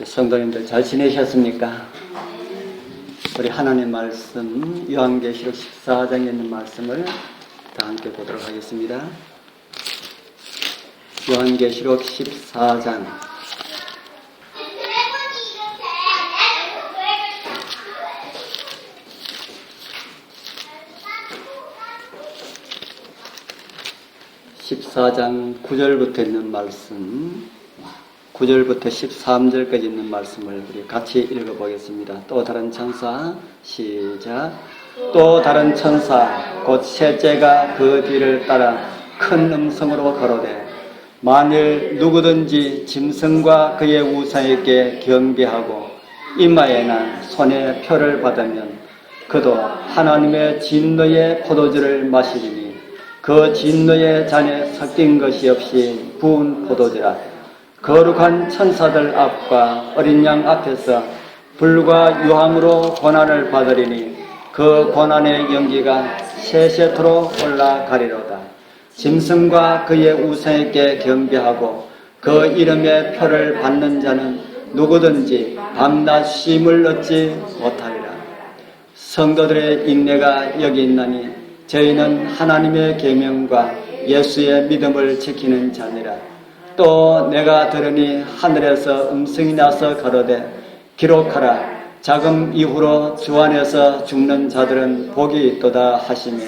성도님들 잘 지내셨습니까? 우리 하나님 말씀 요한계시록 14장에 있는 말씀을 다 함께 보도록 하겠습니다. 요한계시록 14장 14장 9절부터 있는 말씀, 9절부터 13절까지 있는 말씀을 우리 같이 읽어보겠습니다. 또 다른 천사, 시작. 또 다른 천사 곧 셋째가 그 뒤를 따라 큰 음성으로 가로되 만일 누구든지 짐승과 그의 우상에게 경배하고 이마에나 손에 표를 받으면 그도 하나님의 진노의 포도주를 마시리니 그 진노의 잔에 섞인 것이 없이 부은 포도주라. 거룩한 천사들 앞과 어린 양 앞에서 불과 유황으로 고난을 받으리니 그 고난의 연기가 세세토록 올라가리로다. 짐승과 그의 우상에게 경배하고 그 이름의 표를 받는 자는 누구든지 밤낮 쉼을 얻지 못하리라. 성도들의 인내가 여기 있나니 저희는 하나님의 계명과 예수의 믿음을 지키는 자니라. 또 내가 들으니 하늘에서 음성이 나서 가로되 기록하라. 자금 이후로 주 안에서 죽는 자들은 복이 있도다 하시며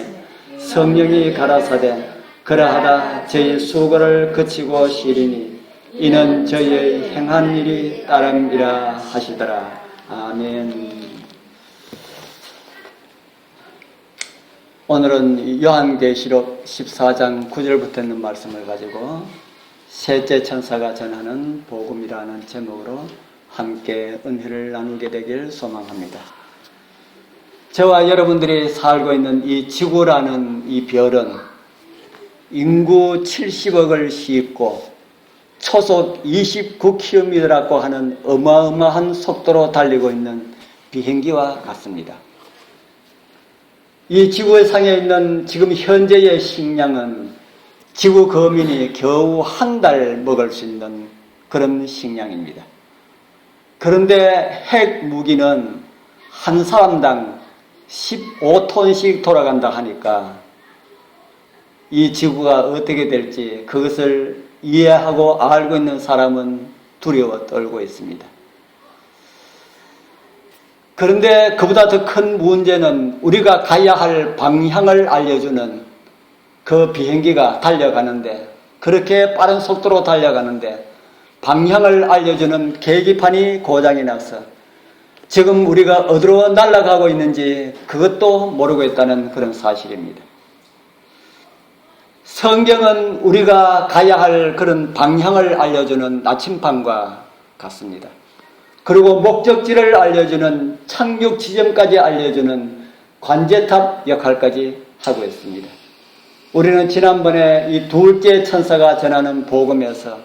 성령이 가라사대 그러하다 저희 수고를 그치고 쉬리니 이는 저희의 행한 일이 따름이라 하시더라. 아멘. 오늘은 요한계시록 14장 9절부터 있는 말씀을 가지고 셋째 천사가 전하는 복음이라는 제목으로 함께 은혜를 나누게 되길 소망합니다. 저와 여러분들이 살고 있는 이 지구라는 이 별은 인구 70억을 싣고 초속 29km라고 하는 어마어마한 속도로 달리고 있는 비행기와 같습니다. 이 지구상에 있는 지금 현재의 식량은 지구 거민이 겨우 한 달 먹을 수 있는 그런 식량입니다. 그런데 핵 무기는 한 사람당 15톤씩 돌아간다 하니까 이 지구가 어떻게 될지 그것을 이해하고 알고 있는 사람은 두려워 떨고 있습니다. 그런데 그보다 더 큰 문제는 우리가 가야 할 방향을 알려주는 그 비행기가 달려가는데 그렇게 빠른 속도로 달려가는데 방향을 알려주는 계기판이 고장이 나서 지금 우리가 어디로 날아가고 있는지 그것도 모르고 있다는 그런 사실입니다. 성경은 우리가 가야 할 그런 방향을 알려주는 나침반과 같습니다. 그리고 목적지를 알려주는 착륙 지점까지 알려주는 관제탑 역할까지 하고 있습니다. 우리는 지난번에 이 둘째 천사가 전하는 복음에서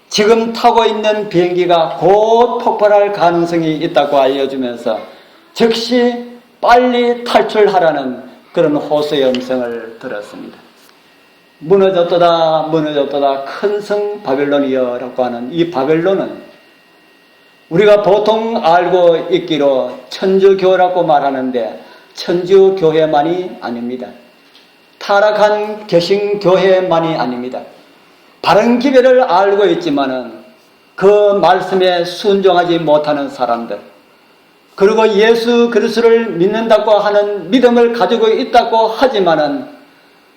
지금 타고 있는 비행기가 곧 폭발할 가능성이 있다고 알려주면서 즉시 빨리 탈출하라는 그런 호소의 음성을 들었습니다. 무너졌도다 무너졌도다 큰 성 바벨론이여라고 하는 이 바벨론은 우리가 보통 알고 있기로 천주교라고 말하는데 천주교회만이 아닙니다. 타락한 개신교회만이 아닙니다. 바른 기별을 알고 있지만은 그 말씀에 순종하지 못하는 사람들, 그리고 예수 그리스도를 믿는다고 하는 믿음을 가지고 있다고 하지만은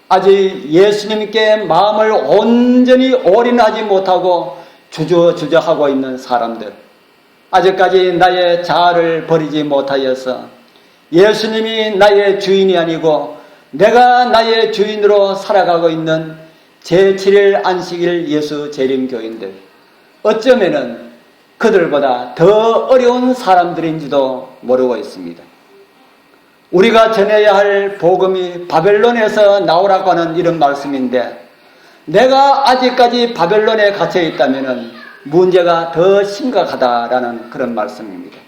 아직 예수님께 마음을 온전히 올인하지 못하고 주저하고 있는 사람들, 아직까지 나의 자아를 버리지 못하여서 예수님이 나의 주인이 아니고 내가 나의 주인으로 살아가고 있는 제7일 안식일 예수 재림교인들, 어쩌면은 그들보다 더 어려운 사람들인지도 모르고 있습니다. 우리가 전해야 할 복음이 바벨론에서 나오라고 하는 이런 말씀인데 내가 아직까지 바벨론에 갇혀 있다면은 문제가 더 심각하다라는 그런 말씀입니다.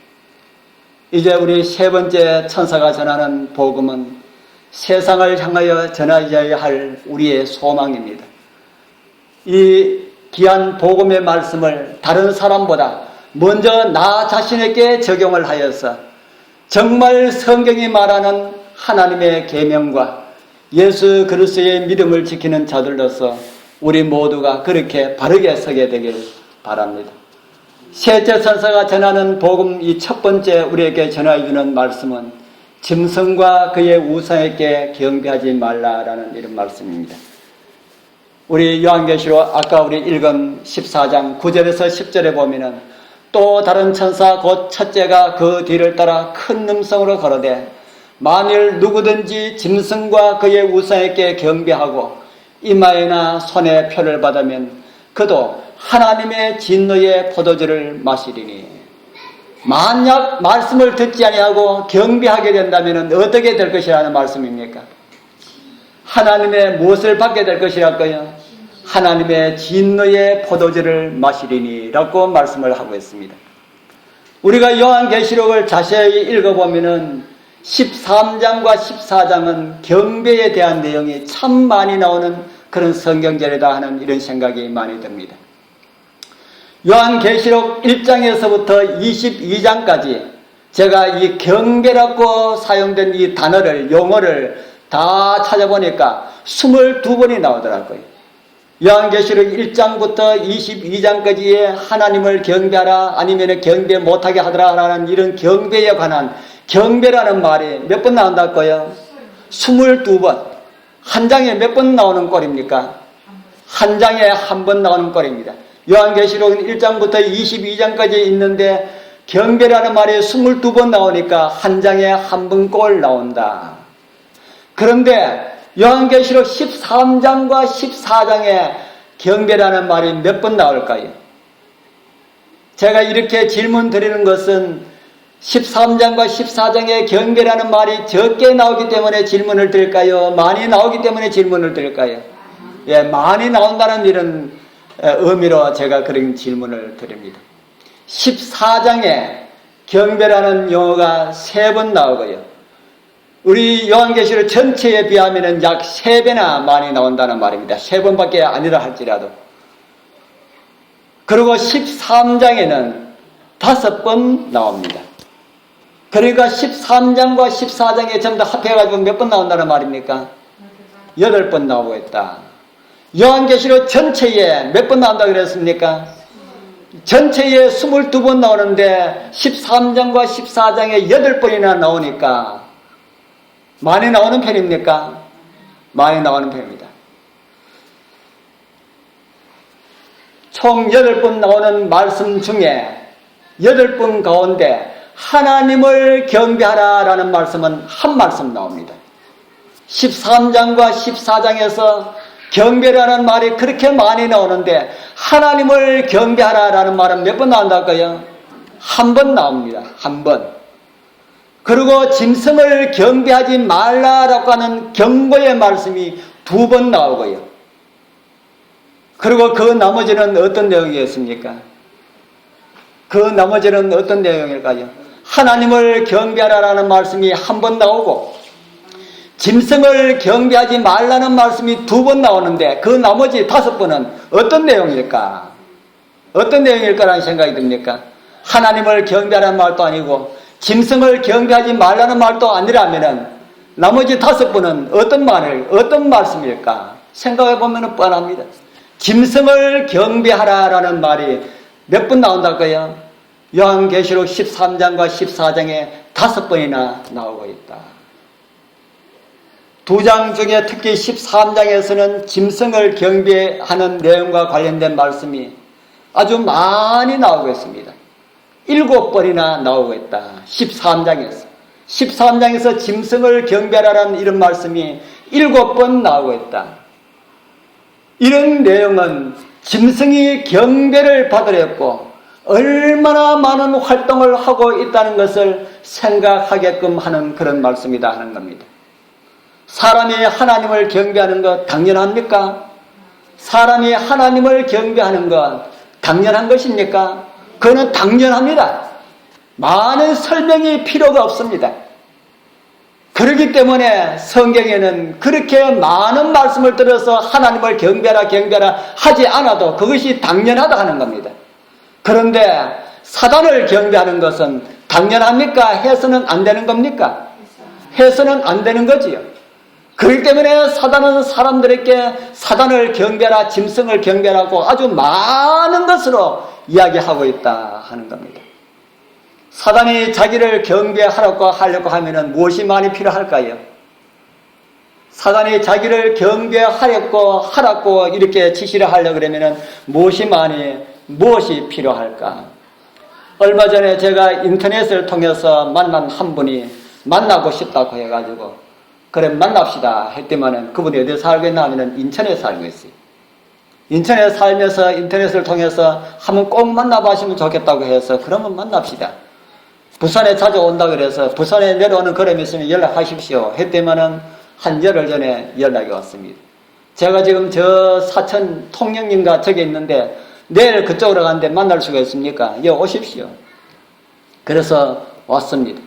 이제 우리 세 번째 천사가 전하는 복음은 세상을 향하여 전하여야 할 우리의 소망입니다. 이 귀한 복음의 말씀을 다른 사람보다 먼저 나 자신에게 적용을 하여서 정말 성경이 말하는 하나님의 계명과 예수 그리스도의 믿음을 지키는 자들로서 우리 모두가 그렇게 바르게 서게 되길 바랍니다. 셋째 천사가 전하는 복음 이 첫 번째 우리에게 전해주는 말씀은 짐승과 그의 우상에게 경배하지 말라라는 이런 말씀입니다. 우리 요한계시록 아까 우리 읽은 14장 9절에서 10절에 보면은 또 다른 천사 곧 첫째가 그 뒤를 따라 큰 음성으로 가로되 만일 누구든지 짐승과 그의 우상에게 경배하고 이마에나 손에 표를 받으면 그도 하나님의 진노의 포도주를 마시리니 만약 말씀을 듣지 아니하고 경배하게 된다면 어떻게 될 것이라는 말씀입니까? 하나님의 무엇을 받게 될 것이랄까요? 하나님의 진노의 포도주를 마시리니 라고 말씀을 하고 있습니다. 우리가 요한계시록을 자세히 읽어보면 13장과 14장은 경배에 대한 내용이 참 많이 나오는 그런 성경절이다 하는 이런 생각이 많이 듭니다. 요한계시록 1장에서부터 22장까지 제가 이 경배라고 사용된 이 단어를, 용어를 다 찾아보니까 22번이 나오더라고요. 요한계시록 1장부터 22장까지의 하나님을 경배하라 아니면 경배 못하게 하더라 라는 이런 경배에 관한 경배라는 말이 몇 번 나온다고요? 22번. 한 장에 몇 번 나오는 꼴입니까? 한 장에 한 번 나오는 꼴입니다. 요한계시록은 1장부터 22장까지 있는데 경배라는 말이 22번 나오니까 한 장에 한 번 꼴 나온다. 그런데 요한계시록 13장과 14장에 경배라는 말이 몇 번 나올까요? 제가 이렇게 질문 드리는 것은 13장과 14장에 경배라는 말이 적게 나오기 때문에 질문을 드릴까요? 많이 나오기 때문에 질문을 드릴까요? 예, 많이 나온다는 이런 의미로 제가 그런 질문을 드립니다. 14장에 경배라는 용어가 3번 나오고요. 우리 요한계시록 전체에 비하면 약 3배나 많이 나온다는 말입니다. 3번밖에 아니라 할지라도. 그리고 13장에는 5번 나옵니다. 그러니까 13장과 14장에 전부 다 합해가지고 몇 번 나온다는 말입니까? 8번 나오고 있다. 요한계시록 전체에 몇 번 나온다고 그랬습니까? 전체에 22번 나오는데 13장과 14장에 8번이나 나오니까 많이 나오는 편입니까? 많이 나오는 편입니다. 총 8번 나오는 말씀 중에 8번 가운데 하나님을 경배하라 라는 말씀은 한 말씀 나옵니다. 13장과 14장에서 경배라는 말이 그렇게 많이 나오는데 하나님을 경배하라 라는 말은 몇 번 나온다고요? 한 번 나옵니다. 한 번. 그리고 짐승을 경배하지 말라라고 하는 경고의 말씀이 2번 나오고요. 그리고 그 나머지는 어떤 내용이었습니까? 그 나머지는 어떤 내용일까요? 하나님을 경배하라는 말씀이 한 번 나오고 짐승을 경배하지 말라는 말씀이 2번 나오는데 그 나머지 5번은 어떤 내용일까? 어떤 내용일까라는 생각이 듭니까? 하나님을 경배하라는 말도 아니고 짐승을 경배하지 말라는 말도 아니라면은 나머지 5번은 어떤 말씀일까? 생각해 보면 뻔합니다. 짐승을 경배하라라는 말이 몇 번 나온다고요? 요한계시록 13장과 14장에 5번이나 나오고 있다. 2장 중에 특히 13장에서는 짐승을 경배하는 내용과 관련된 말씀이 아주 많이 나오고 있습니다. 7번이나 나오고 있다. 13장에서 짐승을 경배하라는 이런 말씀이 7번 나오고 있다. 이런 내용은 짐승이 경배를 받으려고 얼마나 많은 활동을 하고 있다는 것을 생각하게끔 하는 그런 말씀이다 하는 겁니다. 사람이 하나님을 경배하는 것 당연합니까? 사람이 하나님을 경배하는 것 당연한 것입니까? 그거는 당연합니다. 많은 설명이 필요가 없습니다. 그렇기 때문에 성경에는 그렇게 많은 말씀을 들어서 하나님을 경배하라 하지 않아도 그것이 당연하다 하는 겁니다. 그런데 사단을 경배하는 것은 당연합니까? 해서는 안 되는 겁니까? 해서는 안 되는 거지요. 그렇기 때문에 사단은 사람들에게 사단을 경배하라, 짐승을 경배하라고 아주 많은 것으로 이야기하고 있다 하는 겁니다. 사단이 자기를 경배하라고 하려고 하면은 무엇이 많이 필요할까요? 사단이 자기를 경배하라고 이렇게 지시를 하려고 그러면은 무엇이 필요할까? 얼마 전에 제가 인터넷을 통해서 만난 한 분이 만나고 싶다고 해가지고 그래 만납시다 했더니만은 그분이 어디에 살고 있나 하면은 인천에 살고 있어요. 인천에 살면서 인터넷을 통해서 한번 꼭 만나보시면 좋겠다고 해서 그러면 만납시다. 부산에 자주 온다 그래서 부산에 내려오는 걸음이 있으면 연락하십시오 했더니만은 한 열흘 전에 연락이 왔습니다. 제가 지금 저 사천 통영인가 저기 있는데 내일 그쪽으로 가는데 만날 수가 있습니까? 예, 오십시오. 그래서 왔습니다.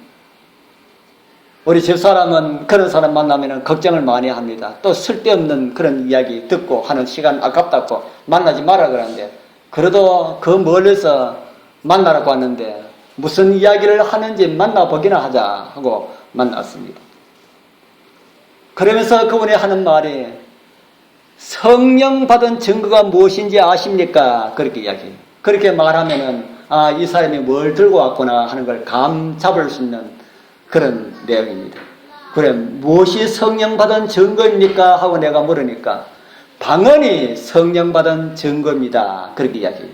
우리 집사람은 그런 사람 만나면 걱정을 많이 합니다. 또 쓸데없는 그런 이야기 듣고 하는 시간 아깝다고 만나지 마라 그러는데 그래도 그 멀리서 만나라고 왔는데 무슨 이야기를 하는지 만나보기나 하자 하고 만났습니다. 그러면서 그분이 하는 말이 성령 받은 증거가 무엇인지 아십니까? 그렇게 이야기해요. 그렇게 말하면은 이 사람이 뭘 들고 왔구나 하는 걸 감 잡을 수 있는 그런 내용입니다. 그래 무엇이 성령 받은 증거입니까? 하고 내가 물으니까 방언이 성령 받은 증거입니다. 그렇게 이야기해요.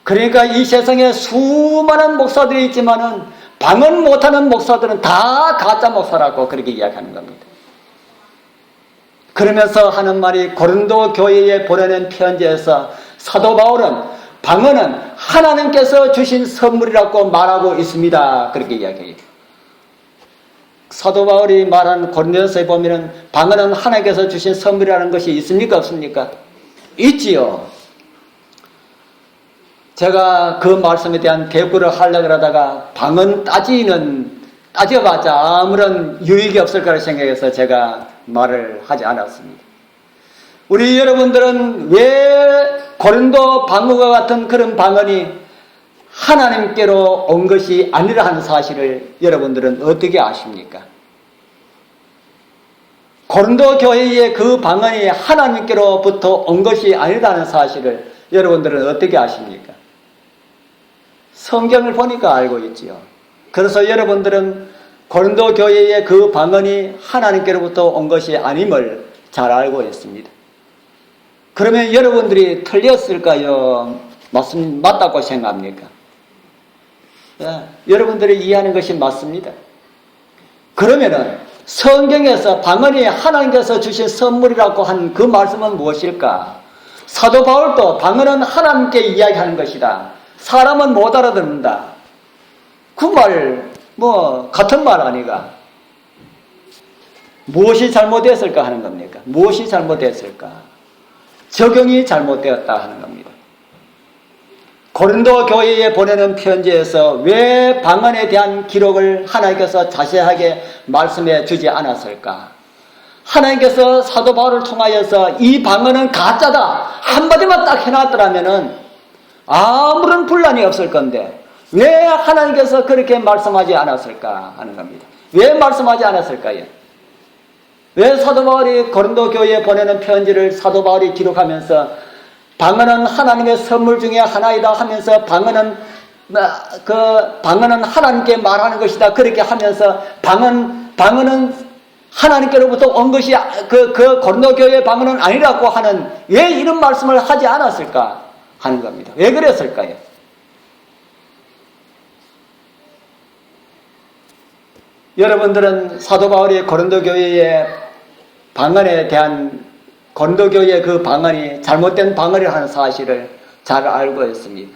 그러니까 이 세상에 수많은 목사들이 있지만은 방언 못하는 목사들은 다 가짜 목사라고 그렇게 이야기하는 겁니다. 그러면서 하는 말이 고린도 교회에 보내는 편지에서 사도 바울은 방언은 하나님께서 주신 선물이라고 말하고 있습니다. 그렇게 이야기해요. 사도 바울이 말한 고린도서에 보면은 방언은 하나님께서 주신 선물이라는 것이 있습니까? 없습니까? 있지요. 제가 그 말씀에 대한 대꾸를 하려고 하다가 방언 따져봤자 아무런 유익이 없을 거라 생각해서 제가 말을 하지 않았습니다. 우리 여러분들은 왜 고린도 방언과 같은 그런 방언이 하나님께로 온 것이 아니라 하는 사실을 여러분들은 어떻게 아십니까? 고린도 교회의 그 방언이 하나님께로부터 온 것이 아니라는 사실을 여러분들은 어떻게 아십니까? 성경을 보니까 알고 있지요. 그래서 여러분들은 고린도 교회의 그 방언이 하나님께로부터 온 것이 아님을 잘 알고 있습니다. 그러면 여러분들이 틀렸을까요? 맞다고 생각합니까? 여러분들이 이해하는 것이 맞습니다. 그러면은 성경에서 방언이 하나님께서 주신 선물이라고 한 그 말씀은 무엇일까? 사도 바울도 방언은 하나님께 이야기하는 것이다. 사람은 못 알아듣는다. 그 말 같은 말 아니가? 무엇이 잘못됐을까 하는 겁니까? 무엇이 잘못됐을까? 적용이 잘못되었다 하는 겁니다. 고린도 교회에 보내는 편지에서 왜 방언에 대한 기록을 하나님께서 자세하게 말씀해 주지 않았을까? 하나님께서 사도 바울을 통하여서 이 방언은 가짜다 한마디만 딱 해놨더라면은 아무런 분란이 없을 건데 왜 하나님께서 그렇게 말씀하지 않았을까 하는 겁니다. 왜 말씀하지 않았을까요? 왜 사도 바울이 고린도 교회에 보내는 편지를 사도 바울이 기록하면서 방언은 하나님의 선물 중에 하나이다 하면서 방언은 하나님께 말하는 것이다 그렇게 하면서 방언은 하나님께로부터 온 것이 그 고린도 교회의 방언은 아니라고 하는 왜 이런 말씀을 하지 않았을까 하는 겁니다. 왜 그랬을까요? 여러분들은 사도 바울이 고린도 교회의 방언에 대한 고린도 교회의 그 방언이 잘못된 방언이라는 사실을 잘 알고 있습니다.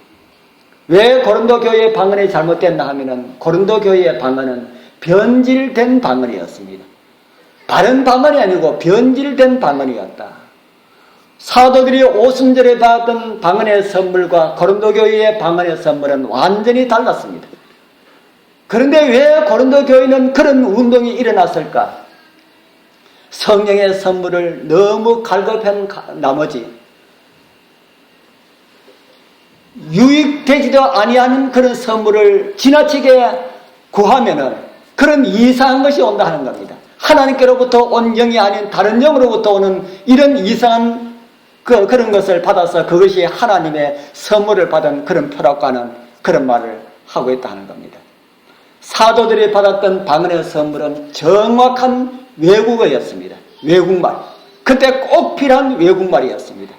왜 고린도 교회의 방언이 잘못됐나 하면은 고린도 교회의 방언은 변질된 방언이었습니다. 바른 방언이 아니고 변질된 방언이었다. 사도들이 오순절에 받았던 방언의 선물과 고린도 교회의 방언의 선물은 완전히 달랐습니다. 그런데 왜 고린도 교회는 그런 운동이 일어났을까? 성령의 선물을 너무 갈급한 나머지 유익되지도 아니하는 그런 선물을 지나치게 구하면은 그런 이상한 것이 온다 하는 겁니다. 하나님께로부터 온 영이 아닌 다른 영으로부터 오는 이런 이상한 그런 것을 받아서 그것이 하나님의 선물을 받은 그런 표라고 하는 그런 말을 하고 있다는 겁니다. 사도들이 받았던 방언의 선물은 정확한 외국어였습니다. 외국말. 그때 꼭 필요한 외국말이었습니다.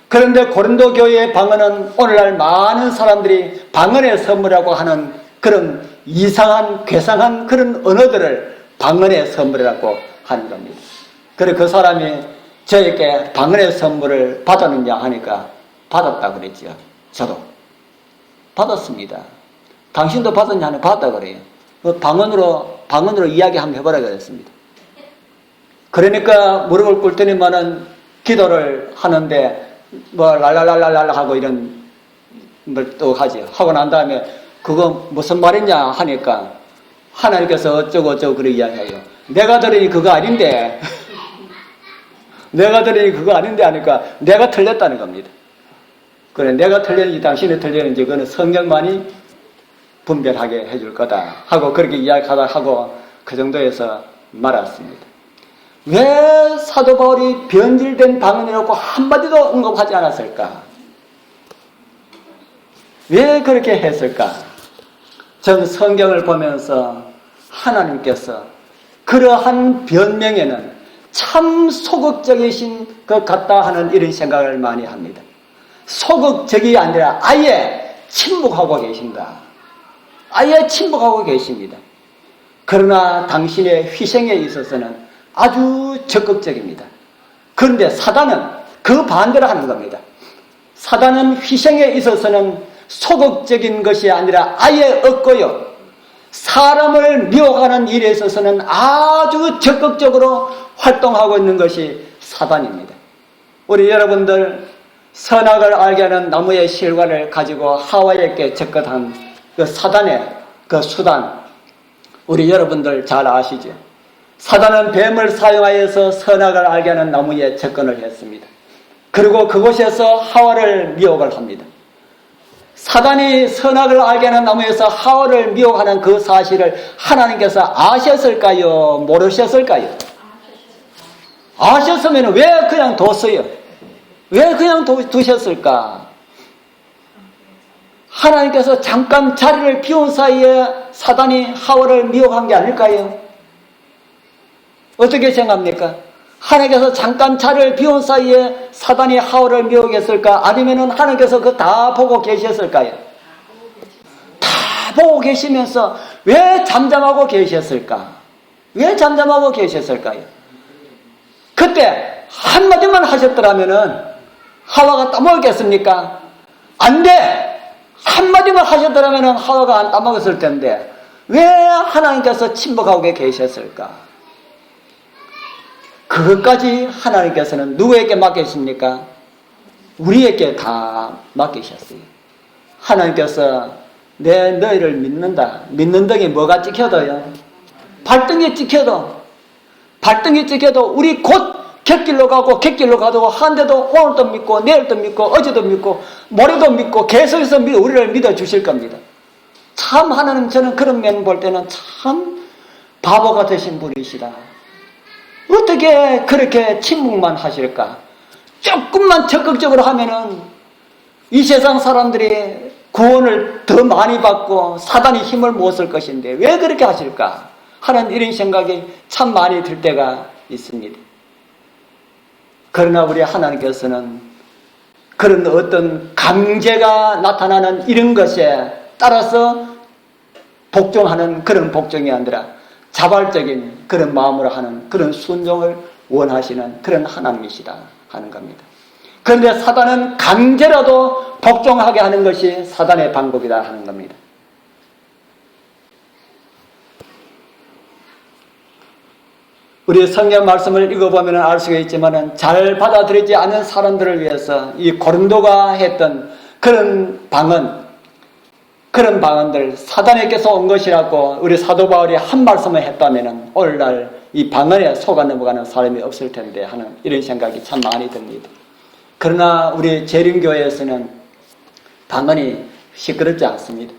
그런데 고린도 교회의 방언은 오늘날 많은 사람들이 방언의 선물이라고 하는 그런 이상한 괴상한 그런 언어들을 방언의 선물이라고 하는 겁니다. 그래서 그 사람이 저에게 방언의 선물을 받았느냐 하니까 받았다고 그랬죠. 저도 받았습니다. 당신도 받았냐 하니 받았다고 그래요. 방언으로 이야기 한번 해보라 그랬습니다. 그러니까 무릎을 꿇더니만은 기도를 하는데 뭐 랄랄랄랄랄 하고 이런 걸 또 하죠. 하고 난 다음에 그거 무슨 말이냐 하니까 하나님께서 어쩌고 그렇게 이야기해요. 내가 들으니 그거 아닌데 내가 들으니 그거 아닌데 하니까 내가 틀렸다는 겁니다. 그래 내가 틀렸는지 당신이 틀렸는지 그거는 성경만이 분별하게 해줄 거다 하고 그렇게 이야기하다 하고 그 정도에서 말았습니다. 왜 사도 바울이 변질된 방언이라고 한마디도 언급하지 않았을까? 왜 그렇게 했을까? 전 성경을 보면서 하나님께서 그러한 변명에는 참 소극적이신 것 같다 하는 이런 생각을 많이 합니다. 소극적이 아니라 아예 침묵하고 계신다. 아예 침묵하고 계십니다. 그러나 당신의 희생에 있어서는 아주 적극적입니다. 그런데 사단은 그 반대로 하는 겁니다. 사단은 희생에 있어서는 소극적인 것이 아니라 아예 없고요. 사람을 미워하는 일에 있어서는 아주 적극적으로 활동하고 있는 것이 사단입니다. 우리 여러분들 선악을 알게 하는 나무의 실과를 가지고 하와에게 접근한 그 사단의 그 수단 우리 여러분들 잘 아시죠? 사단은 뱀을 사용하여서 선악을 알게 하는 나무에 접근을 했습니다. 그리고 그곳에서 하와를 미혹을 합니다. 사단이 선악을 알게 하는 나무에서 하와를 미혹하는 그 사실을 하나님께서 아셨을까요? 모르셨을까요? 아셨으면 왜 그냥 뒀어요? 왜 그냥 두셨을까? 하나님께서 잠깐 자리를 비운 사이에 사단이 하와를 미혹한 게 아닐까요? 어떻게 생각합니까? 하나님께서 잠깐 자리를 비운 사이에 사단이 하와를 미혹했을까? 아니면 하나님께서 그거 다 보고 계셨을까요? 다 보고 계시면서 왜 잠잠하고 계셨을까? 왜 잠잠하고 계셨을까요? 그때 한마디만 하셨더라면 하와가 따먹었겠습니까? 안 돼! 한마디만 하셨더라면 하와가 안 따먹었을 텐데 왜 하나님께서 침묵하고 계셨을까? 그것까지 하나님께서는 누구에게 맡기십니까? 우리에게 다 맡기셨어요. 하나님께서 너희를 믿는다. 믿는다는 게 뭐가 찍혀도요? 발등에 찍혀도 우리 곧 객길로 가고 객길로 가도 한데도 오늘도 믿고 내일도 믿고 어제도 믿고 모레도 믿고 계속해서 우리를 믿어주실 겁니다. 참 하나님 저는 그런 면 볼 때는 참 바보 같으신 분이시다. 어떻게 그렇게 침묵만 하실까? 조금만 적극적으로 하면은 이 세상 사람들이 구원을 더 많이 받고 사단이 힘을 못 쓸 것인데 왜 그렇게 하실까? 하는 이런 생각이 참 많이 들 때가 있습니다. 그러나 우리 하나님께서는 그런 어떤 강제가 나타나는 이런 것에 따라서 복종하는 그런 복종이 아니라 자발적인 그런 마음으로 하는 그런 순종을 원하시는 그런 하나님이시다 하는 겁니다. 그런데 사단은 강제라도 복종하게 하는 것이 사단의 방법이다 하는 겁니다. 우리 성경 말씀을 읽어보면 알 수가 있지만 잘 받아들이지 않은 사람들을 위해서 이 고린도가 했던 그런 방언들 사단에게서 온 것이라고 우리 사도 바울이 한 말씀을 했다면 오늘날 이 방언에 속아 넘어가는 사람이 없을 텐데 하는 이런 생각이 참 많이 듭니다. 그러나 우리 재림교회에서는 방언이 시끄럽지 않습니다.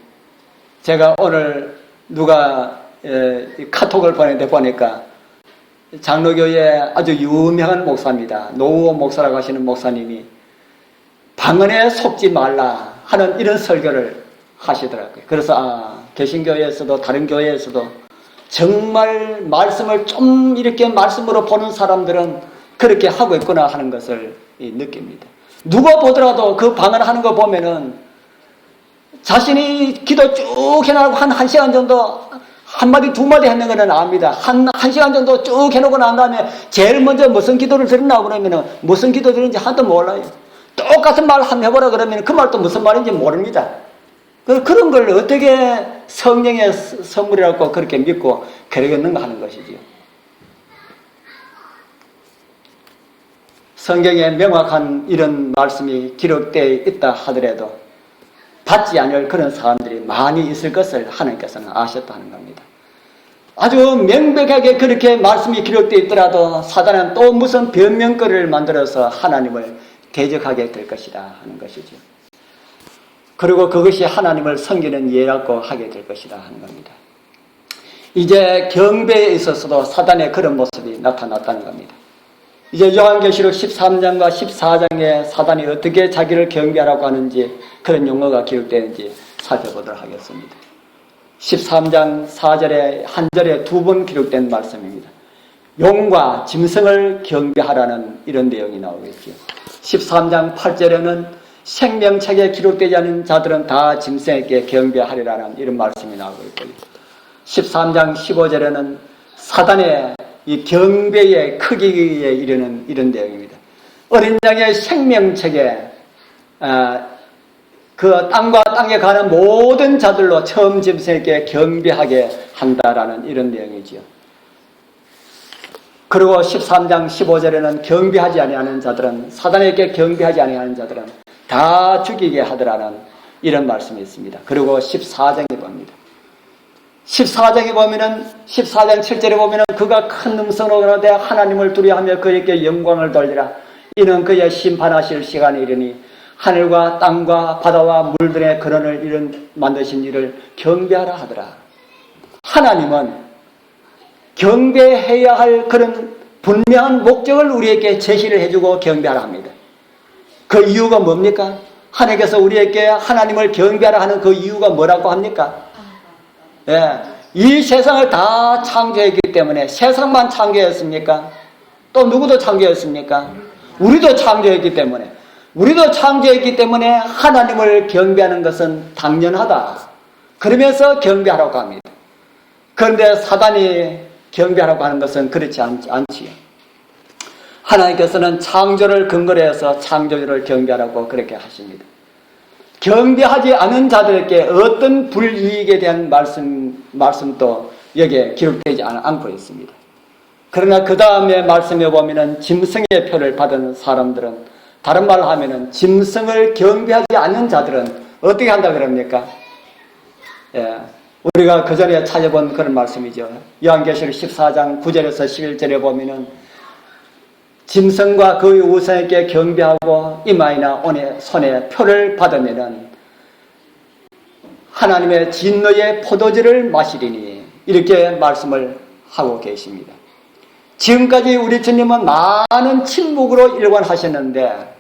제가 오늘 누가 카톡을 보내는데 보니까 장로교의 아주 유명한 목사입니다. 노우호 목사라고 하시는 목사님이 방언에 속지 말라 하는 이런 설교를 하시더라고요. 그래서 개신교회에서도 다른 교회에서도 정말 말씀을 좀 이렇게 말씀으로 보는 사람들은 그렇게 하고 있구나 하는 것을 느낍니다. 누가 보더라도 그 방언하는 거 보면은 자신이 기도 쭉 해나가고 한 시간 정도 한마디 두마디 했는 거는 압니다. 한 시간 정도 쭉 해놓고 난 다음에 제일 먼저 무슨 기도를 드렸나 그러면은 무슨 기도 드렸는지 하나도 몰라요. 똑같은 말 한번 해보라 그러면 그 말도 무슨 말인지 모릅니다. 그런 걸 어떻게 성령의 선물이라고 그렇게 믿고 그러겠는가 하는 것이지요. 성경에 명확한 이런 말씀이 기록되어 있다 하더라도 받지 않을 그런 사람들이 많이 있을 것을 하나님께서는 아셨다는 겁니다. 아주 명백하게 그렇게 말씀이 기록되어 있더라도 사단은 또 무슨 변명거리를 만들어서 하나님을 대적하게 될 것이다 하는 것이죠. 그리고 그것이 하나님을 섬기는 예라고 하게 될 것이다 하는 겁니다. 이제 경배에 있어서도 사단의 그런 모습이 나타났다는 겁니다. 이제 요한계시록 13장과 14장에 사단이 어떻게 자기를 경배하라고 하는지 그런 용어가 기록되는지 살펴보도록 하겠습니다. 13장 4절에 한 절에 두 번 기록된 말씀입니다. 용과 짐승을 경배하라는 이런 내용이 나오겠죠. 13장 8절에는 생명책에 기록되지 않은 자들은 다 짐승에게 경배하리라는 이런 말씀이 나오고 있고요. 13장 15절에는 사단의 이 경배의 크기에 이르는 이런 내용입니다. 어린 양의 생명책에 그 땅과 땅에 가는 모든 자들로 처음 짐승에게 경배하게 한다라는 이런 내용이지요. 그리고 13장 15절에는 경배하지 아니하는 자들은 사단에게 경배하지 아니하는 자들은 다 죽이게 하더라는 이런 말씀이 있습니다. 그리고 14장에 봅니다. 14장에 보면은 14장 7절에 보면은 그가 큰 음성으로 그러되 하나님을 두려워하며 그에게 영광을 돌리라. 이는 그의 심판하실 시간이 이르니 하늘과 땅과 바다와 물들의 근원을 이룬 만드신 이를 경배하라 하더라. 하나님은 경배해야 할 그런 분명한 목적을 우리에게 제시를 해주고 경배하라 합니다. 그 이유가 뭡니까? 하나님께서 우리에게 하나님을 경배하라 하는 그 이유가 뭐라고 합니까? 예, 이 세상을 다 창조했기 때문에 세상만 창조했습니까? 또 누구도 창조했습니까? 우리도 창조했기 때문에 하나님을 경배하는 것은 당연하다. 그러면서 경배하라고 합니다. 그런데 사단이 경배하라고 하는 것은 그렇지 않지요. 하나님께서는 창조를 근거로 해서 창조주를 경배하라고 그렇게 하십니다. 경배하지 않은 자들에게 어떤 불이익에 대한 말씀도 여기에 기록되지 않고 있습니다. 그러나 그 다음에 말씀해 보면은 짐승의 표를 받은 사람들은, 다른 말로 하면은 짐승을 경배하지 않는 자들은 어떻게 한다 그럽니까? 예, 우리가 그 전에 찾아본 그런 말씀이죠. 요한계시록 14장 9절에서 11절에 보면은 짐승과 그의 우상에게 경배하고 이마이나 손에 표를 받으면은 하나님의 진노의 포도주를 마시리니, 이렇게 말씀을 하고 계십니다. 지금까지 우리 주님은 많은 침묵으로 일관하셨는데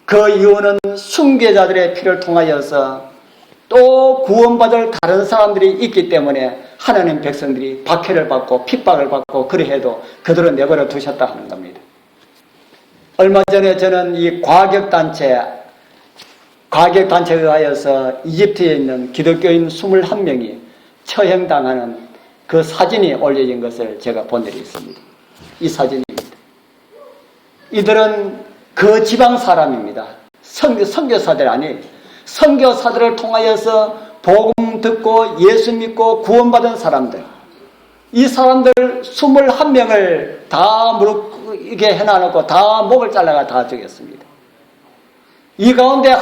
그 이유는 숭배자들의 피를 통하여서 또 구원받을 다른 사람들이 있기 때문에 하나님 백성들이 박해를 받고 핍박을 받고 그래해도 그들은 내버려 두셨다 하는 겁니다. 얼마 전에 저는 이 과격단체에 의하여서 이집트에 있는 기독교인 21명이 처형당하는 그 사진이 올려진 것을 제가 본 적이 있습니다. 이 사진입니다. 이들은 그 지방 사람입니다. 선교사들 아니에요. 선교사들을 통하여서 복음 듣고 예수 믿고 구원받은 사람들, 이 사람들 21명을 다 무릎게 해놔놓고 다 목을 잘라가 다 죽였습니다. 이 가운데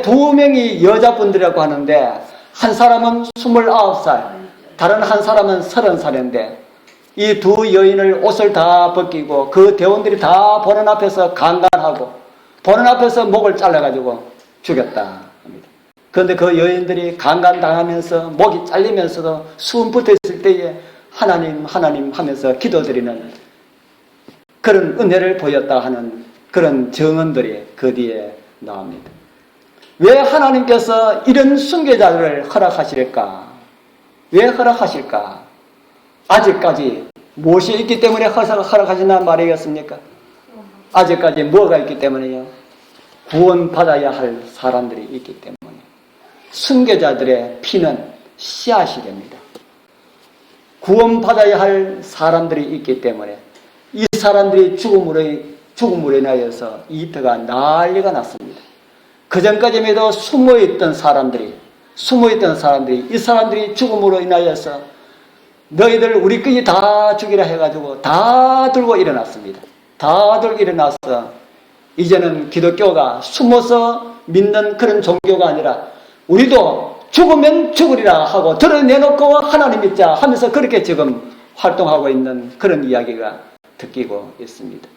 두 명이 여자분들이라고 하는데 한 사람은 29살, 다른 한 사람은 30살인데 이 두 여인을 옷을 다 벗기고 그 대원들이 다 보는 앞에서 강간하고 보는 앞에서 목을 잘라가지고 죽였다 합니다. 그런데 그 여인들이 강간당하면서 목이 잘리면서도 숨 붙어 있을 때에 하나님 하나님 하면서 기도드리는 그런 은혜를 보였다 하는 그런 증언들이 그 뒤에 나옵니다. 왜 하나님께서 이런 순교자들을 허락하실까? 왜 허락하실까? 아직까지 무엇이 있기 때문에 허락하신다는 말이겠습니까? 아직까지 뭐가 있기 때문에요? 구원받아야 할 사람들이 있기 때문에. 순교자들의 피는 씨앗이 됩니다. 구원받아야 할 사람들이 있기 때문에 이 사람들이 죽음으로 인하여서 이태가 난리가 났습니다. 그 전까지만 해도 숨어있던 사람들이 이 사람들이 죽음으로 인하여서 너희들 우리끼리 다 죽이라 해가지고 다 들고 일어났습니다. 다 들고 일어나서 이제는 기독교가 숨어서 믿는 그런 종교가 아니라 우리도 죽으면 죽으리라 하고 드러내놓고 하나님 믿자 하면서 그렇게 지금 활동하고 있는 그런 이야기가 듣기고 있습니다.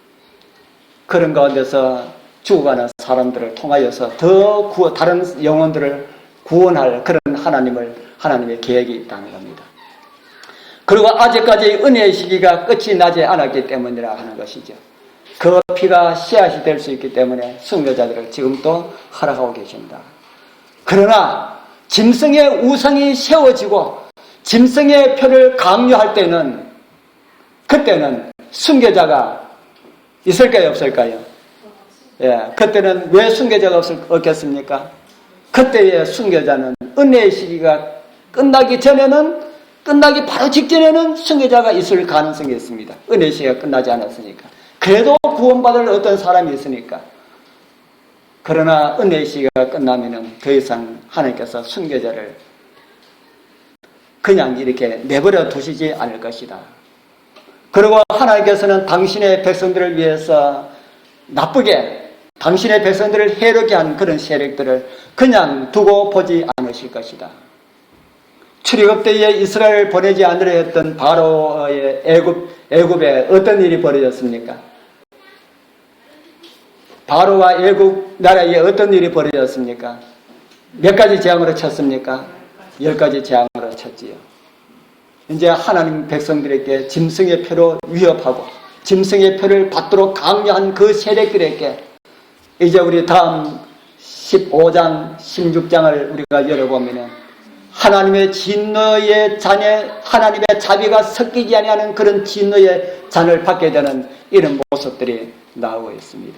그런 가운데서 죽어가는 사람들을 통하여서 더 다른 영혼들을 구원할 그런 하나님의 계획이 있다는 겁니다. 그리고 아직까지 은혜의 시기가 끝이 나지 않았기 때문이라 하는 것이죠. 그 피가 씨앗이 될 수 있기 때문에 순교자들을 지금도 허락하고 계신다. 그러나 짐승의 우상이 세워지고 짐승의 표를 강요할 때는 그때는 순교자가 있을까요 없을까요? 예, 그때는 왜 순교자가 없겠습니까? 그때의 순교자는 은혜의 시기가 끝나기 바로 직전에는 순교자가 있을 가능성이 있습니다. 은혜의 시기가 끝나지 않았으니까. 그래도 구원받을 어떤 사람이 있으니까. 그러나 은혜의 시기가 끝나면은 더 이상 하나님께서 순교자를 그냥 이렇게 내버려 두시지 않을 것이다. 그리고 하나님께서는 당신의 백성들을 위해서 나쁘게 당신의 백성들을 해롭게 한 그런 세력들을 그냥 두고 보지 않으실 것이다. 출애굽 때에 이스라엘을 보내지 않으려 했던 바로의 애굽에 어떤 일이 벌어졌습니까? 바로와 애굽 나라에 어떤 일이 벌어졌습니까? 몇 가지 재앙으로 쳤습니까? 10가지 재앙으로 쳤지요. 이제 하나님 백성들에게 짐승의 표로 위협하고 짐승의 표를 받도록 강요한 그 세력들에게 이제 우리 다음 15장, 16장을 우리가 열어보면 하나님의 진노의 잔에 하나님의 자비가 섞이지 아니하는 그런 진노의 잔을 받게 되는 이런 모습들이 나오고 있습니다.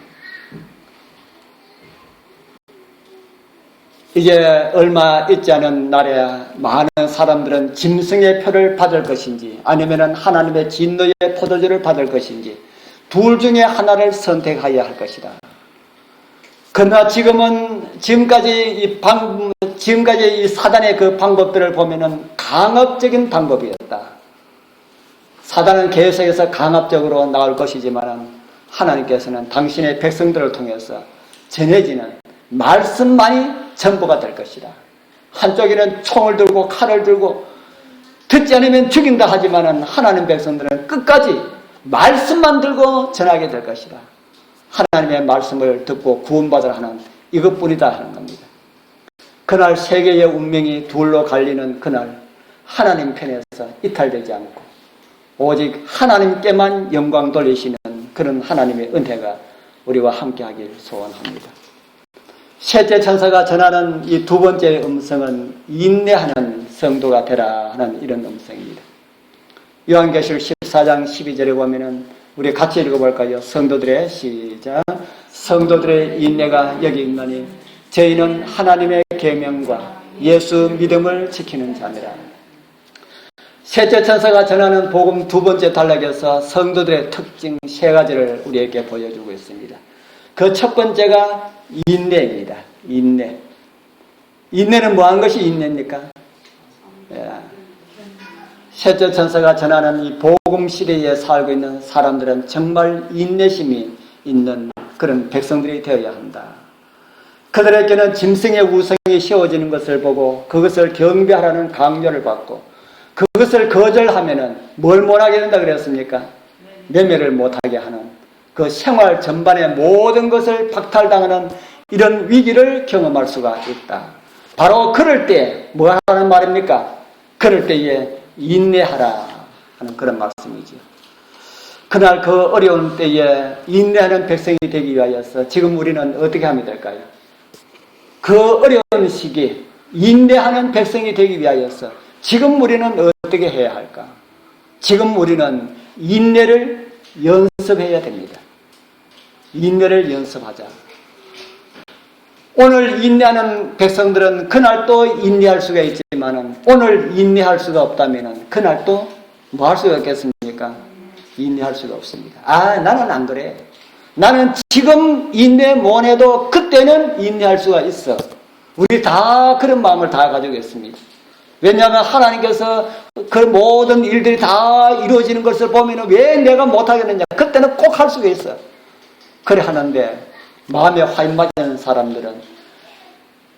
이제 얼마 있지 않은 날에 많은 사람들은 짐승의 표를 받을 것인지 아니면 하나님의 진노의 포도주를 받을 것인지 둘 중에 하나를 선택해야 할 것이다. 그러나 지금까지 이 사단의 그 방법들을 보면은 강압적인 방법이었다. 사단은 계속해서 강압적으로 나올 것이지만 하나님께서는 당신의 백성들을 통해서 전해지는 말씀만이 전부가 될 것이다. 한쪽에는 총을 들고 칼을 들고 듣지 않으면 죽인다 하지만은 하나님 백성들은 끝까지 말씀만 들고 전하게 될 것이다. 하나님의 말씀을 듣고 구원받으라 하는 이것뿐이다 하는 겁니다. 그날 세계의 운명이 둘로 갈리는 그날 하나님 편에서 이탈되지 않고 오직 하나님께만 영광 돌리시는 그런 하나님의 은혜가 우리와 함께하길 소원합니다. 셋째 천사가 전하는 이 두 번째 음성은 인내하는 성도가 되라 하는 이런 음성입니다. 요한계시록 14장 12절에 보면은 우리 같이 읽어볼까요? 성도들의 시작. 성도들의 인내가 여기 있나니 저희는 하나님의 계명과 예수 믿음을 지키는 자니라. 셋째 천사가 전하는 복음 두 번째 단락에서 성도들의 특징 세 가지를 우리에게 보여주고 있습니다. 그 첫 번째가 인내입니다. 인내. 인내는 뭐한 것이 인내입니까? 예. 셋째 천사가 전하는 이 복음 시대에 살고 있는 사람들은 정말 인내심이 있는 그런 백성들이 되어야 한다. 그들에게는 짐승의 우상이 세워지는 것을 보고 그것을 경배하라는 강요를 받고 그것을 거절하면은 뭘 못하게 된다 그랬습니까? 매매를 못하게 하는 그 생활 전반의 모든 것을 박탈당하는 이런 위기를 경험할 수가 있다. 바로 그럴 때 뭐 하라는 말입니까? 그럴 때에 인내하라 하는 그런 말씀이죠. 그날 그 어려운 때에 인내하는 백성이 되기 위하여서 지금 우리는 어떻게 하면 될까요? 그 어려운 시기에 인내하는 백성이 되기 위하여서 지금 우리는 어떻게 해야 할까? 지금 우리는 인내를 연습해야 됩니다. 인내를 연습하자. 오늘 인내하는 백성들은 그날 또 인내할 수가 있지만은 오늘 인내할 수가 없다면은 그날 또 뭐 할 수가 있겠습니까? 인내할 수가 없습니다. 나는 안 그래. 나는 지금 인내 못해도 그때는 인내할 수가 있어. 우리 다 그런 마음을 다 가지고 있습니다. 왜냐하면 하나님께서 그 모든 일들이 다 이루어지는 것을 보면 왜 내가 못하겠느냐. 그때는 꼭 할 수가 있어. 그래 하는데 마음에 화인 맞은 사람들은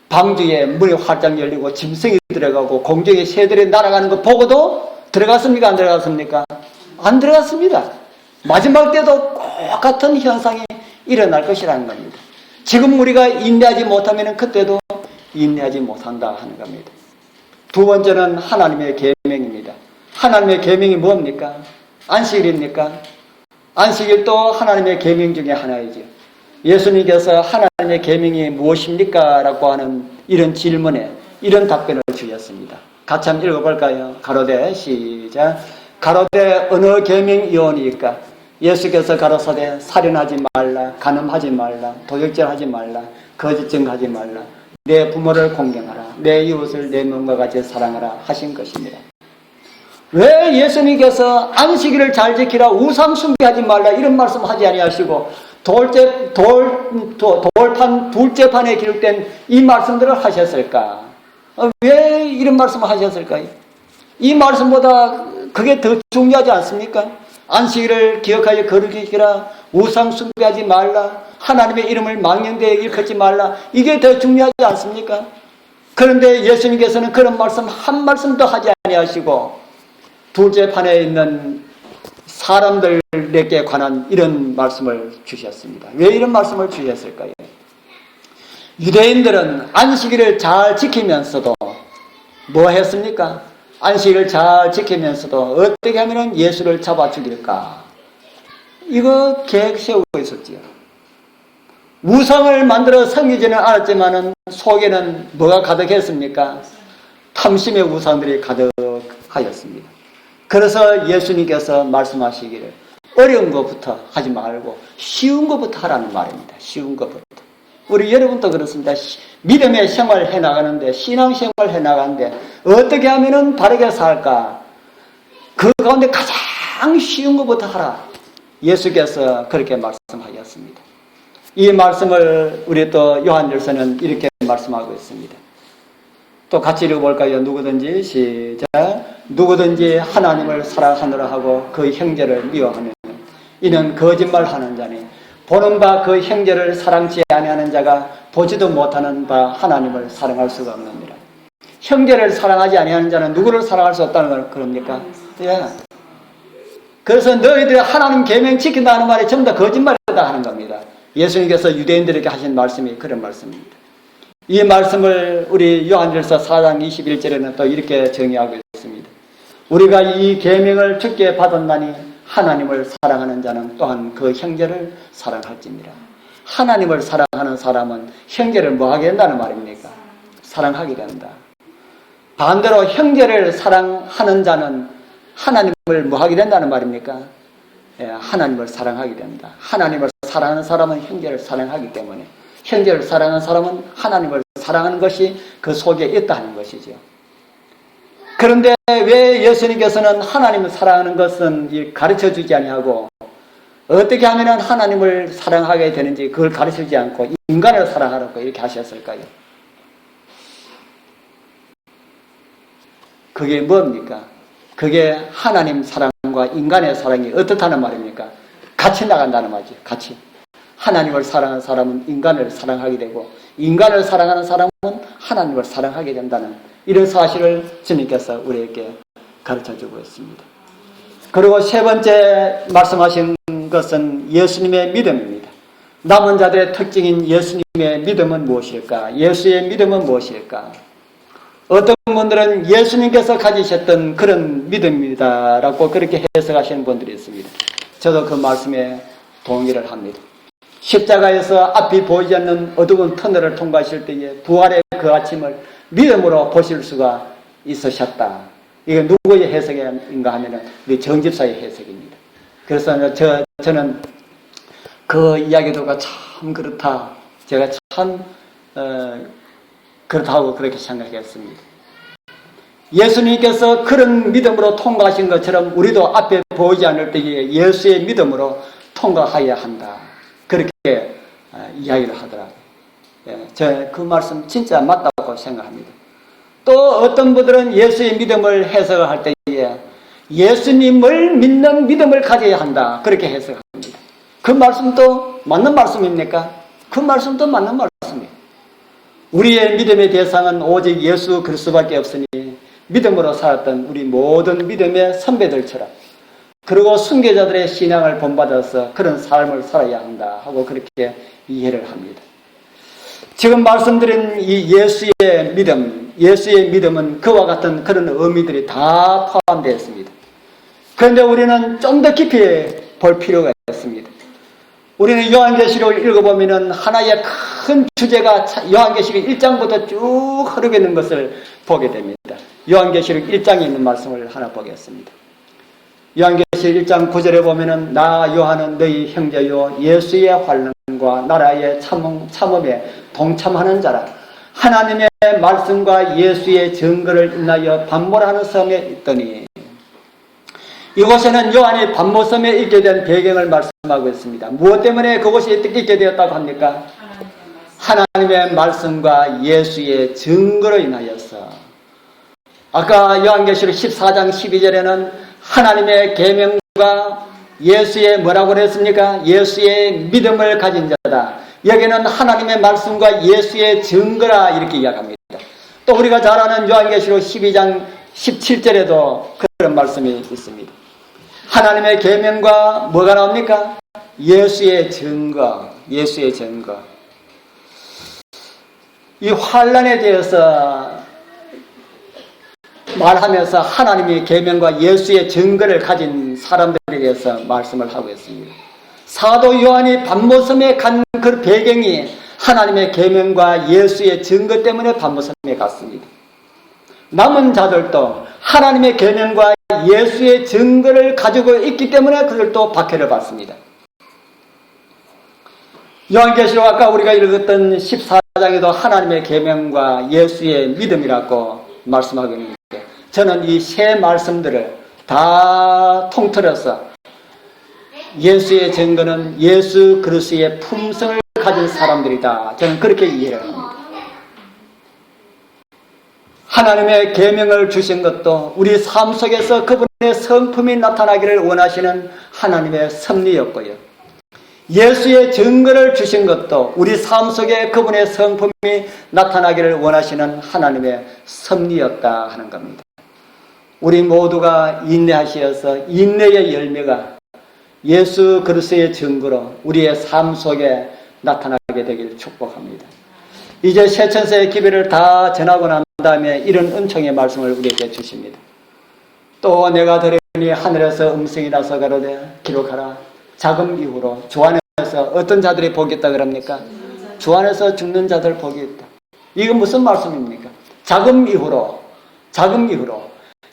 방주에 문이 활짝 열리고 짐승이 들어가고 공중에 새들이 날아가는 거 보고도 들어갔습니까? 안 들어갔습니까? 안 들어갔습니다. 마지막 때도 똑같은 현상이 일어날 것이라는 겁니다. 지금 우리가 인내하지 못하면 그때도 인내하지 못한다 하는 겁니다. 두 번째는 하나님의 계명입니다. 하나님의 계명이 뭡니까? 안식일입니까? 안식일도 하나님의 계명 중에 하나이죠. 예수님께서 하나님의 계명이 무엇입니까? 라고 하는 이런 질문에 이런 답변을 주셨습니다. 같이 한번 읽어볼까요? 가로되 시작. 가로되 어느 계명이오니까? 예수께서 가로사대 살인하지 말라, 간음하지 말라, 도적질하지 말라, 거짓 증거하지 말라, 내 부모를 공경하라, 내 이웃을 내 몸과 같이 사랑하라 하신 것입니다. 왜 예수님께서 안식일을 잘 지키라, 우상 숭배하지 말라 이런 말씀 하지 아니하시고 돌판 둘째 판에 기록된 이 말씀들을 하셨을까? 왜 이런 말씀을 하셨을까요? 이 말씀보다 그게 더 중요하지 않습니까? 안식일을 기억하여 거룩히 지키라, 우상 숭배하지 말라, 하나님의 이름을 망령되이 일컫지 말라, 이게 더 중요하지 않습니까? 그런데 예수님께서는 그런 말씀 한 말씀도 하지 아니하시고 둘째 판에 있는 사람들에게 관한 이런 말씀을 주셨습니다. 왜 이런 말씀을 주셨을까요? 유대인들은 안식일을 잘 지키면서도 뭐 했습니까? 안식일을 잘 지키면서도 어떻게 하면 예수를 잡아 죽일까? 이거 계획 세우고 있었지요. 우상을 만들어 섬기지는 않았지만은 속에는 뭐가 가득했습니까? 탐심의 우상들이 가득하였습니다. 그래서 예수님께서 말씀하시기를 어려운 것부터 하지 말고 쉬운 것부터 하라는 말입니다. 쉬운 것부터. 우리 여러분도 그렇습니다. 믿음의 생활을 해나가는데, 신앙생활을 해나가는데 어떻게 하면 바르게 살까? 그 가운데 가장 쉬운 것부터 하라. 예수께서 그렇게 말씀하셨습니다. 이 말씀을 우리 또 요한일서는 이렇게 말씀하고 있습니다. 또 같이 읽어볼까요? 누구든지 시작. 누구든지 하나님을 사랑하느라 하고 그 형제를 미워하면 이는 거짓말하는 자니 보는 바 그 형제를 사랑치 아니하는 자가 보지도 못하는 바 하나님을 사랑할 수가 없느니라. 형제를 사랑하지 아니하는 자는 누구를 사랑할 수 없다는 걸 그럽니까? 예. 그래서 너희들이 하나님 계명 지킨다는 말이 전부 다 거짓말이다 하는 겁니다. 예수님께서 유대인들에게 하신 말씀이 그런 말씀입니다. 이 말씀을 우리 요한일서 4장 21절에는 또 이렇게 정의하고 있습니다. 우리가 이 계명을 듣게 받았나니 하나님을 사랑하는 자는 또한 그 형제를 사랑할지니라. 하나님을 사랑하는 사람은 형제를 뭐 하게 된다는 말입니까? 사랑하게 된다. 반대로 형제를 사랑하는 자는 하나님을 뭐 하게 된다는 말입니까? 하나님을 사랑하게 된다. 하나님을 사랑하는 사람은 형제를 사랑하기 때문에 형제를 사랑하는 사람은 하나님을 사랑하는 것이 그 속에 있다는 것이죠. 그런데 왜 예수님께서는 하나님을 사랑하는 것은 가르쳐 주지 아니하고 어떻게 하면 하나님을 사랑하게 되는지 그걸 가르쳐 주지 않고 인간을 사랑하라고 이렇게 하셨을까요? 그게 뭡니까? 그게 하나님 사랑과 인간의 사랑이 어떻다는 말입니까? 같이 나간다는 말이죠. 같이. 하나님을 사랑하는 사람은 인간을 사랑하게 되고 인간을 사랑하는 사람은 하나님을 사랑하게 된다는 이런 사실을 주님께서 우리에게 가르쳐주고 있습니다. 그리고 세 번째 말씀하신 큰 것은 예수님의 믿음입니다. 남은 자들의 특징인 예수님의 믿음은 무엇일까? 예수의 믿음은 무엇일까? 어떤 분들은 예수님께서 가지셨던 그런 믿음이다라고 그렇게 해석하시는 분들이 있습니다. 저도 그 말씀에 동의를 합니다. 십자가에서 앞이 보이지 않는 어두운 터널을 통과하실 때에 부활의 그 아침을 믿음으로 보실 수가 있으셨다. 이게 누구의 해석인가 하면은 우리 정집사의 해석입니다. 그래서 저는 그 이야기 듣고 참 그렇다. 제가 참 그렇다고 그렇게 생각했습니다. 예수님께서 그런 믿음으로 통과하신 것처럼 우리도 앞에 보이지 않을 때에 예수의 믿음으로 통과해야 한다. 그렇게 이야기를 하더라고요. 저 그 말씀 진짜 맞다고 생각합니다. 또 어떤 분들은 예수의 믿음을 해석을 할 때에 예수님을 믿는 믿음을 가져야 한다. 그렇게 해석합니다. 그 말씀도 맞는 말씀입니까? 그 말씀도 맞는 말씀이에요. 우리의 믿음의 대상은 오직 예수 그리스도밖에 없으니 믿음으로 살았던 우리 모든 믿음의 선배들처럼 그리고 순교자들의 신앙을 본받아서 그런 삶을 살아야 한다 하고 그렇게 이해를 합니다. 지금 말씀드린 이 예수의 믿음은 그와 같은 그런 의미들이 다 포함되어 있습니다. 그런데 우리는 좀 더 깊이 볼 필요가 있습니다. 우리는 요한계시록을 읽어보면 하나의 큰 주제가 요한계시록 1장부터 쭉 흐르고 있는 것을 보게 됩니다. 요한계시록 1장에 있는 말씀을 하나 보겠습니다. 요한계시록 1장 9절에 보면은 나 요한은 너희 형제요 예수의 환난과 나라의 참음에 동참하는 자라. 하나님의 말씀과 예수의 증거를 인하여 반모하는 섬에 있더니 이곳에는 요한이 반모섬에 있게 된 배경을 말씀하고 있습니다. 무엇 때문에 그곳이 있게 되었다고 합니까? 하나님의 말씀과 예수의 증거로 인하여서. 아까 요한계시록 14장 12절에는 하나님의 계명과 예수의 뭐라고 그랬습니까? 예수의 믿음을 가진 자다. 여기는 하나님의 말씀과 예수의 증거라 이렇게 이야기합니다. 또 우리가 잘 아는 요한계시록 12장 17절에도 그런 말씀이 있습니다. 하나님의 계명과 뭐가 나옵니까? 예수의 증거, 예수의 증거. 이 환난에 대해서 말하면서 하나님의 계명과 예수의 증거를 가진 사람들에 대해서 말씀을 하고 있습니다. 사도 요한이 반모섬에 간 그 배경이 하나님의 계명과 예수의 증거 때문에 반모섬에 갔습니다. 남은 자들도 하나님의 계명과 예수의 증거를 가지고 있기 때문에 그들도 박해를 받습니다. 요한계시록 아까 우리가 읽었던 14장에도 하나님의 계명과 예수의 믿음이라고 말씀하고 있는데 저는 이 세 말씀들을 다 통틀어서 예수의 증거는 예수 그리스도의 품성을 가진 사람들이다. 저는 그렇게 이해를 합니다. 하나님의 계명을 주신 것도 우리 삶 속에서 그분의 성품이 나타나기를 원하시는 하나님의 섭리였고요. 예수의 증거를 주신 것도 우리 삶 속에 그분의 성품이 나타나기를 원하시는 하나님의 섭리였다 하는 겁니다. 우리 모두가 인내하시어서 인내의 열매가 예수 그리스도의 증거로 우리의 삶 속에 나타나게 되길 축복합니다. 이제 세천세의 기별을 다 전하고 난 다음에 이런 은총의 말씀을 우리에게 주십니다. 또 내가 들으니 하늘에서 음성이 나서 가로되 기록하라. 자금 이후로 주 안에서 어떤 자들이 복이 있다 그럽니까? 주 안에서 죽는 자들 복이 있다. 이건 무슨 말씀입니까? 자금 이후로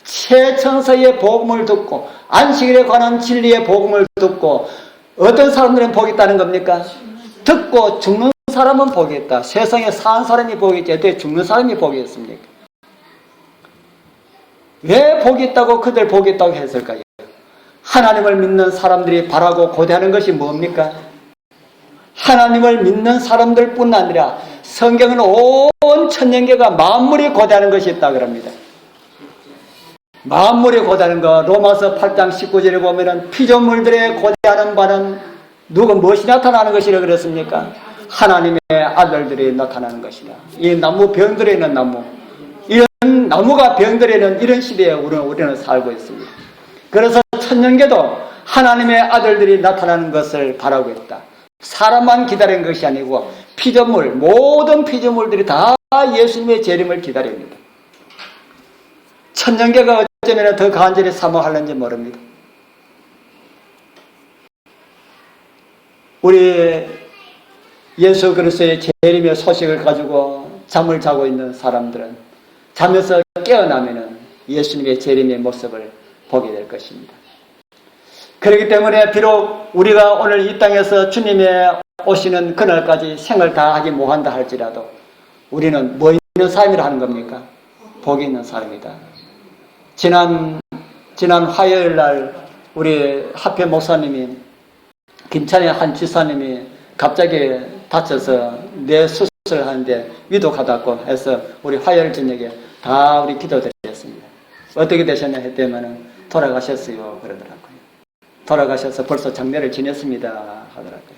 세천세의 복음을 듣고 안식일에 관한 진리의 복음을 듣고 어떤 사람들은 복이 있다는 겁니까? 듣고 죽는 사람은 복이 있다. 세상에 사는 사람이 복이 있지 어떻게 죽는 사람이 복이 있습니까? 왜 복이 있다고 그들 복이 있다고 했을까요? 하나님을 믿는 사람들이 바라고 고대하는 것이 뭡니까? 하나님을 믿는 사람들뿐 아니라 성경은 온 천년계가 만물이 고대하는 것이 있다 그럽니다. 만물이 고대하는 거 로마서 8장 19절에 보면은 피조물들의 고대하는 바는 누가 무엇이 나타나는 것이라 그랬습니까? 하나님의 아들들이 나타나는 것이다. 이 나무 병들에 있는 나무 이런 나무가 병들에 있는 이런 시대에 우리는 살고 있습니다. 그래서 천년계도 하나님의 아들들이 나타나는 것을 바라고 있다. 사람만 기다리는 것이 아니고 피조물, 모든 피조물들이 다 예수님의 재림을 기다립니다. 천년계가 어쩌면 더 간절히 사모하는지 모릅니다. 우리 예수 그리스도의 재림의 소식을 가지고 잠을 자고 있는 사람들은 잠에서 깨어나면 예수님의 재림의 모습을 보게 될 것입니다. 그렇기 때문에 비록 우리가 오늘 이 땅에서 주님의 오시는 그날까지 생을 다하지 못한다 할지라도 우리는 뭐 있는 삶이라 하는 겁니까? 복이 있는 삶이다. 지난 화요일 날 우리 합회 목사님이 김천의 한 지사님이 갑자기 다쳐서 뇌 수술을 하는데 위독하다고 해서 우리 화요일 저녁에 다 우리 기도드렸습니다. 어떻게 되셨냐 했더니 돌아가셨어요 그러더라고요. 돌아가셔서 벌써 장례를 지냈습니다 하더라고요.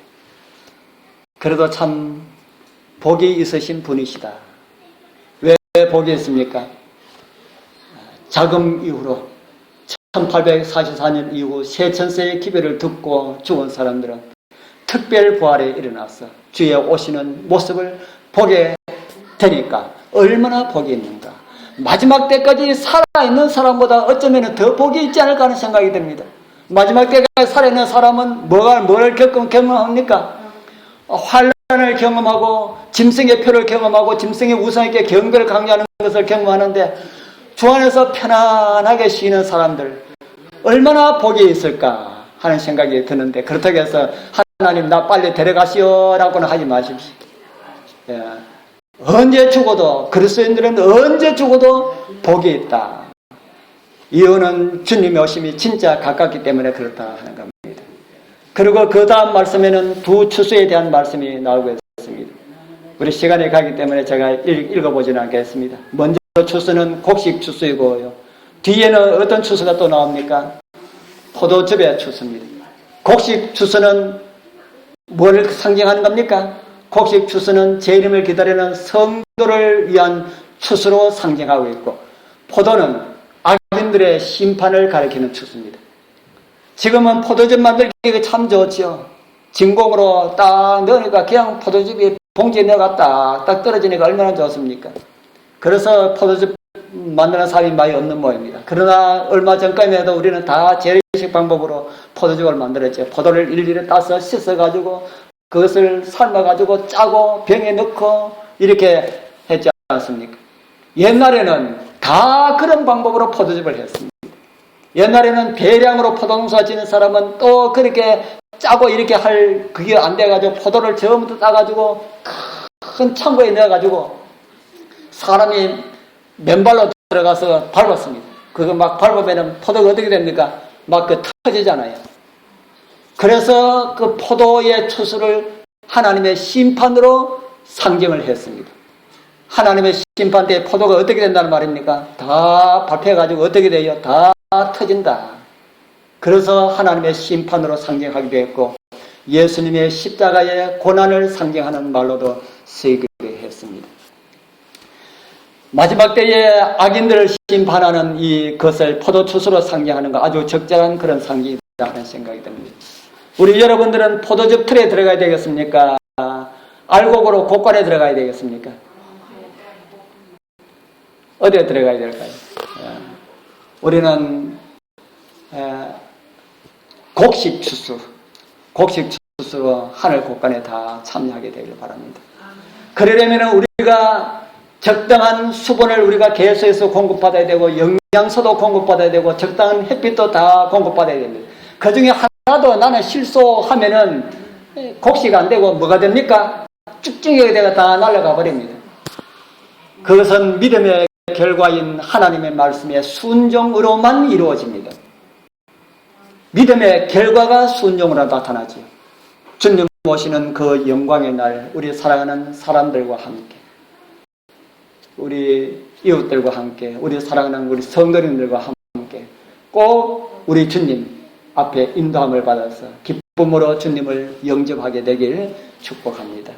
그래도 참 복이 있으신 분이시다. 왜 복이 있습니까? 자금 이후로 1844년 이후 세천세의 기별을 듣고 죽은 사람들은 특별 부활에 일어나서 주의 오시는 모습을 보게 되니까 얼마나 복이 있는가. 마지막 때까지 살아있는 사람보다 어쩌면 더 복이 있지 않을까 하는 생각이 듭니다. 마지막 때까지 살아있는 사람은 뭘 경험합니까? 환란을 경험하고 짐승의 표를 경험하고 짐승의 우상에게 경배를 강요하는 것을 경험하는데 주 안에서 편안하게 쉬는 사람들 얼마나 복이 있을까 하는 생각이 드는데 그렇다고 해서 하나님 나 빨리 데려가시오라고는 하지 마십시오. 예. 언제 죽어도 그리스도인들은 언제 죽어도 복이 있다. 이유는 주님의 오심이 진짜 가깝기 때문에 그렇다 하는 겁니다. 그리고 그 다음 말씀에는 두 추수에 대한 말씀이 나오고 있습니다. 우리 시간이 가기 때문에 제가 읽어보지는 않겠습니다. 먼저 추수는 곡식 추수이고요. 뒤에는 어떤 추수가 또 나옵니까? 포도즙의 추수입니다. 곡식 추수는 뭘 상징하는 겁니까? 곡식 추수는 재림을 기다리는 성도를 위한 추수로 상징하고 있고 포도는 악인들의 심판을 가리키는 추수입니다. 지금은 포도즙 만들기 참 좋지요. 진공으로 딱 넣으니까 그냥 포도즙이 봉지에 넣어가 딱 떨어지니까 얼마나 좋습니까? 그래서 포도즙 만드는 사람이 많이 없는 모양입니다. 그러나 얼마 전까지만 해도 우리는 다 재래식 방법으로 포도즙을 만들었죠. 포도를 일일이 따서 씻어가지고 그것을 삶아가지고 짜고 병에 넣고 이렇게 했지 않습니까? 옛날에는 다 그런 방법으로 포도즙을 했습니다. 옛날에는 대량으로 포도농사 짓는 사람은 또 그렇게 짜고 이렇게 그게 안 돼가지고 포도를 처음부터 따가지고 큰 창고에 넣어가지고 사람이 맨발로 들어가서 밟았습니다. 그거 막 밟으면 포도가 어떻게 됩니까? 막 터지잖아요. 그래서 그 포도의 추수를 하나님의 심판으로 상징을 했습니다. 하나님의 심판 때 포도가 어떻게 된다는 말입니까? 다 밟혀가지고 어떻게 돼요? 다 터진다. 그래서 하나님의 심판으로 상징하기도 했고 예수님의 십자가의 고난을 상징하는 말로도 쓰이기도 했습니다. 마지막 때에 악인들을 심판하는 이것을 포도추수로 상징하는 거 아주 적절한 그런 상징이다 하는 생각이 듭니다. 우리 여러분들은 포도즙 틀에 들어가야 되겠습니까? 알곡으로 곡간에 들어가야 되겠습니까? 어디에 들어가야 될까요? 우리는 곡식 추수로 하늘 곡간에 다 참여하게 되길 바랍니다. 그러려면 우리가 적당한 수분을 우리가 개수에서 공급받아야 되고 영양소도 공급받아야 되고 적당한 햇빛도 다 공급받아야 됩니다. 그 중에 하나도 나는 실수하면은 곡식 안 되고 뭐가 됩니까? 쭉쭉이 되가 다 날아가 버립니다. 그것은 믿음의 결과인 하나님의 말씀의 순종으로만 이루어집니다. 믿음의 결과가 순종으로 나타나죠. 주님 오시는 그 영광의 날 우리 사랑하는 사람들과 함께 우리 이웃들과 함께 우리 사랑하는 우리 성도님들과 함께 꼭 우리 주님 앞에 인도함을 받아서 기쁨으로 주님을 영접하게 되길 축복합니다.